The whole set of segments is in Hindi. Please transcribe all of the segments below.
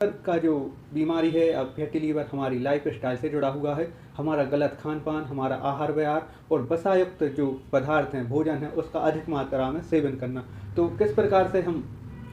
का जो बीमारी है, अब फैटी लीवर हमारी लाइफ स्टाइल से जुड़ा हुआ है। हमारा गलत खान पान, हमारा आहार विहार और वसायुक्त जो पदार्थ हैं, भोजन है, उसका अधिक मात्रा में सेवन करना। तो किस प्रकार से हम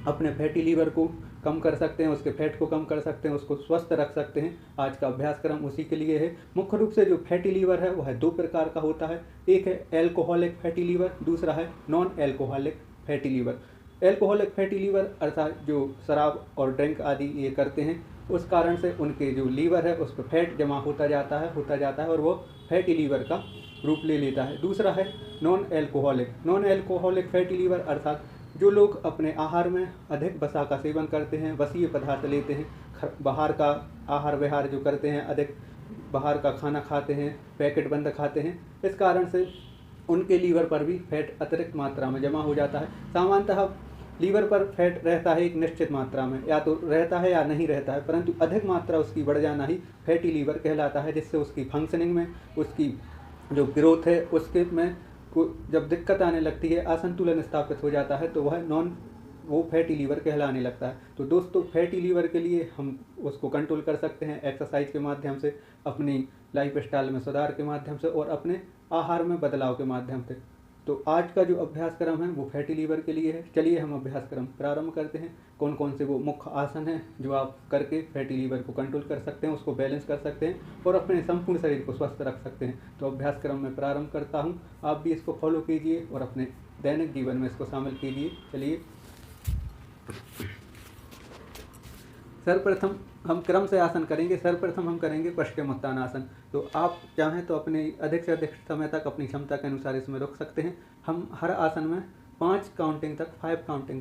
अपने फैटी लीवर को कम कर सकते हैं, उसके फैट को कम कर सकते हैं, उसको स्वस्थ रख सकते हैं, आज का अभ्यासक्रम उसी के लिए है। मुख्य रूप से जो फैटी लीवर है वह 2 प्रकार का होता है। एक है एल्कोहलिक फैटी लीवर, दूसरा है non alcoholic fatty liver. Alcoholic fatty liver अर्थात जो शराब और ड्रिंक आदि ये करते हैं, उस कारण से उनके जो लीवर है उस पर फैट जमा होता जाता है और वो फैटी लीवर का रूप ले लेता है। दूसरा है नॉन एल्कोहलिक फैटी लीवर अर्थात जो लोग अपने आहार में अधिक वसा का सेवन करते हैं, वसीय पदार्थ लेते हैं, बाहर का आहार विहार जो करते हैं, अधिक बाहर का खाना खाते हैं, पैकेट बंद खाते हैं, इस कारण से उनके लीवर पर भी फैट अतिरिक्त मात्रा में जमा हो जाता है। सामान्यतः लीवर पर फैट रहता है एक निश्चित मात्रा में, या तो रहता है या नहीं रहता है, परंतु अधिक मात्रा उसकी बढ़ जाना ही फैटी लीवर कहलाता है, जिससे उसकी फंक्शनिंग में, उसकी जो ग्रोथ है उसके में जब दिक्कत आने लगती है, असंतुलन स्थापित हो जाता है, तो वो फैटी लीवर कहलाने लगता है। तो दोस्तों, फैटी लीवर के लिए हम उसको कंट्रोल कर सकते हैं एक्सरसाइज के माध्यम से, अपनी लाइफ स्टाइल में सुधार के माध्यम से और अपने आहार में बदलाव के माध्यम से। तो आज का जो अभ्यासक्रम है वो फैटी लीवर के लिए है। चलिए हम अभ्यासक्रम प्रारंभ करते हैं। कौन कौन से वो मुख्य आसन हैं जो आप करके फैटी लीवर को कंट्रोल कर सकते हैं, उसको बैलेंस कर सकते हैं और अपने संपूर्ण शरीर को स्वस्थ रख सकते हैं। तो अभ्यासक्रम में प्रारंभ करता हूँ, आप भी इसको फॉलो कीजिए और अपने दैनिक जीवन में इसको शामिल कीजिए। चलिए, सर्वप्रथम हम क्रम से आसन करेंगे। सर्वप्रथम हम करेंगे पश्चिमोत्तानासन। तो आप चाहें तो अपने अधिक से अधिक समय तक अपनी क्षमता के अनुसार इसमें रुक सकते हैं। हम हर आसन में 5 काउंटिंग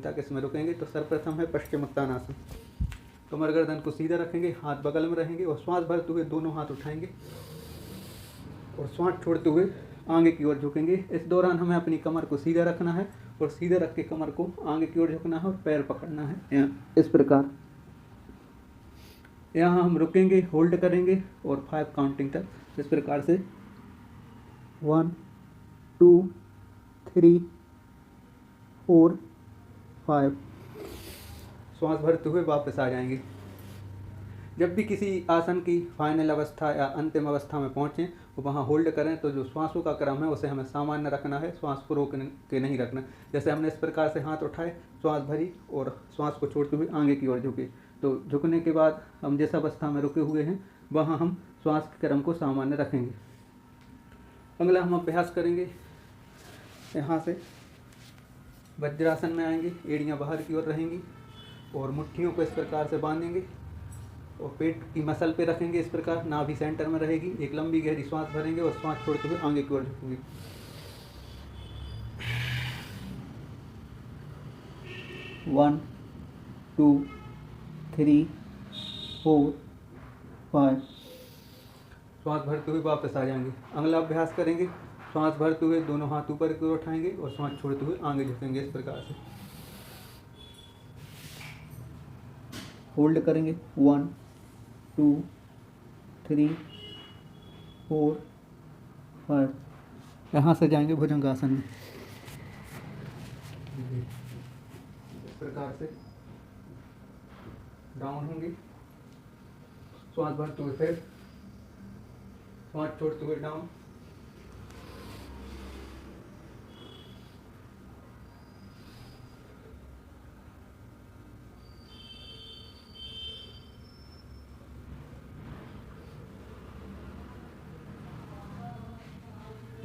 तक इसमें रुकेंगे। तो सर्वप्रथम है पश्चिमोत्तानासन। कमर गर्दन को सीधा रखेंगे, हाथ बगल में रहेंगे और श्वास भरते हुए दोनों हाथ उठाएंगे और श्वास छोड़ते हुए आगे की ओर झुकेंगे। इस दौरान हमें अपनी कमर को सीधा रखना है और सीधा रख के कमर को आगे की ओर झुकना है और पैर पकड़ना है इस प्रकार। यहाँ हम रुकेंगे, होल्ड करेंगे और 5 काउंटिंग तक इस प्रकार से 1 2 3 4 5 श्वास भरते हुए वापस आ जाएंगे। जब भी किसी आसन की फाइनल अवस्था या अंतिम अवस्था में पहुँचें तो वहाँ होल्ड करें। तो जो श्वासों का क्रम है उसे हमें सामान्य रखना है, श्वास को रोक के नहीं रखना। जैसे हमने इस प्रकार से हाथ उठाए, श्वास भरी और श्वास को छोड़ते हुए आगे की ओर झुके। तो झुकने के बाद हम जिस अवस्था में रुके हुए हैं वहाँ हम श्वास के क्रम को सामान्य रखेंगे। अगला हम अभ्यास करेंगे, यहाँ से वज्रासन में आएंगे, एड़ियाँ बाहर की ओर रहेंगी और मुट्ठियों को इस प्रकार से बांधेंगे और पेट की मसल पे रखेंगे इस प्रकार, नाभि सेंटर में रहेगी। एक लंबी गहरी श्वास भरेंगे और श्वास छोड़ते हुए आगे की ओर झुकेंगे। 1 2 3 4 5 श्वास भरते हुए वापस आ जाएंगे। अगला अभ्यास करेंगे, श्वास भरते हुए दोनों हाथ ऊपर की ओर उठाएंगे और श्वास छोड़ते हुए आगे झुकेंगे इस प्रकार से। होल्ड करेंगे 1 2 3 4 5। यहाँ से जाएंगे भुजंगासन में इस प्रकार से डाउन होंगे, श्वास भरते हुए फिर श्वास छोड़ते हुए डाउन।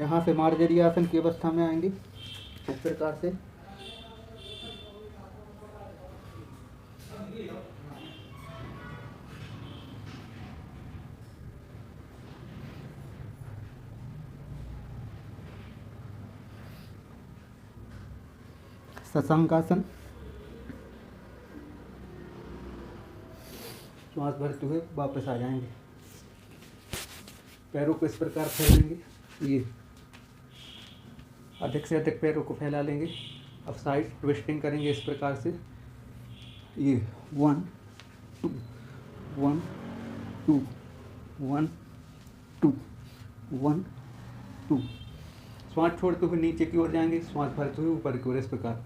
यहाँ से मार्जरी आसन की अवस्था में आएंगे इस प्रकार से। शशांकासन, श्वास भरते हुए वापस आ जाएंगे। पैरों को इस प्रकार फैलेंगे, ये अधिक से अधिक पैरों को फैला लेंगे। अब साइड ट्विस्टिंग करेंगे इस प्रकार से, ये 1 2 1 2 1 2 1 2। श्वास छोड़ते हुए नीचे की ओर जाएंगे, श्वास भरते हुए ऊपर की ओर इस प्रकार।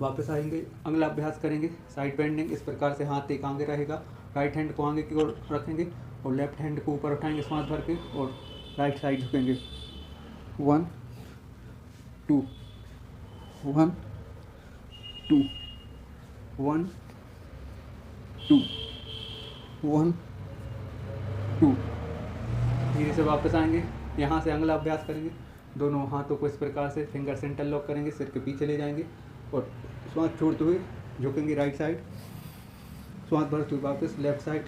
वापस आएंगे, अगला अभ्यास करेंगे साइड बेंडिंग। इस प्रकार से हाथ एक आगे रहेगा, राइट हैंड को आगे की ओर रखेंगे और लेफ्ट हैंड को ऊपर उठाएंगे श्वास भर के और राइट साइड झुकेंगे। 1 2 1 2 1 2 1 2। धीरे से वापस आएंगे, यहाँ से अगला अभ्यास करेंगे। दोनों हाथों को इस प्रकार से फिंगर से इंटरलॉक करेंगे, सिर के पीछे ले जाएंगे और श्वास छोड़ते हुए झुकेंगे राइट साइड, श्वास भरते हुए वापस लेफ्ट साइड।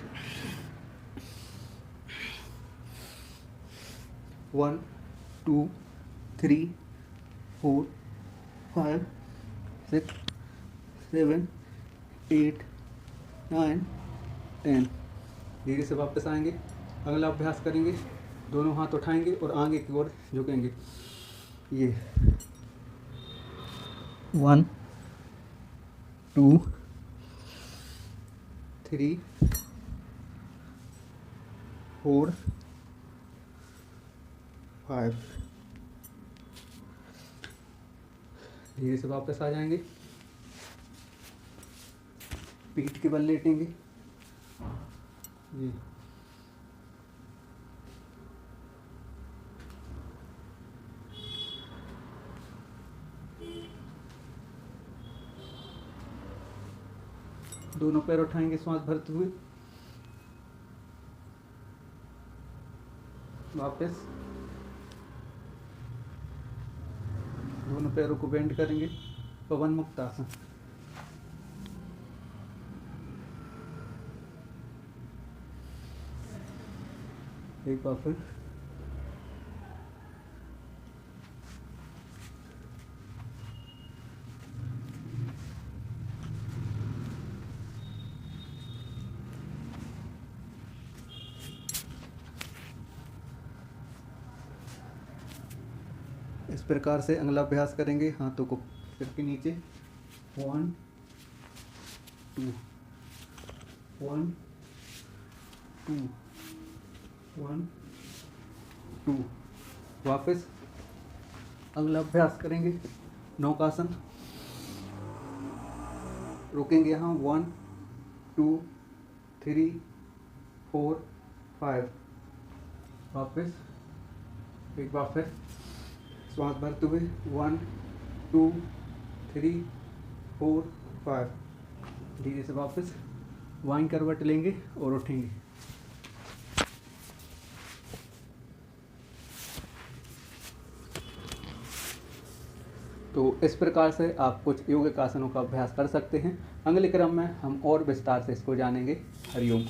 1 2 3 4 5 6 7 8 9 10। धीरे से वापस आएंगे, अगला अभ्यास करेंगे। दोनों हाथ उठाएंगे और आगे की ओर झुकेंगे। ये 1 2 3 4 5। धीरे से वापस आ जाएंगे, पीठ के बल लेटेंगे। ये दोनों पैर उठाएंगे श्वास भरते हुए, वापस दोनों पैरों को बेंड करेंगे, पवन मुक्त आसन। एक बार फिर इस प्रकार से अगला अभ्यास करेंगे। हाथों को सिर के नीचे 1 2 1 2 1 2। वापस अगला अभ्यास करेंगे नौकासन। रुकेंगे यहाँ 1 2 3 4 5। वापस एक बार फिर श्वास भरते हुए 1 2 3 4 5। धीरे से वापस वाइन करवट लेंगे और उठेंगे। तो इस प्रकार से आप कुछ योगिक आसनों का अभ्यास कर सकते हैं। अगले क्रम में हम और विस्तार से इसको जानेंगे। हरिओम।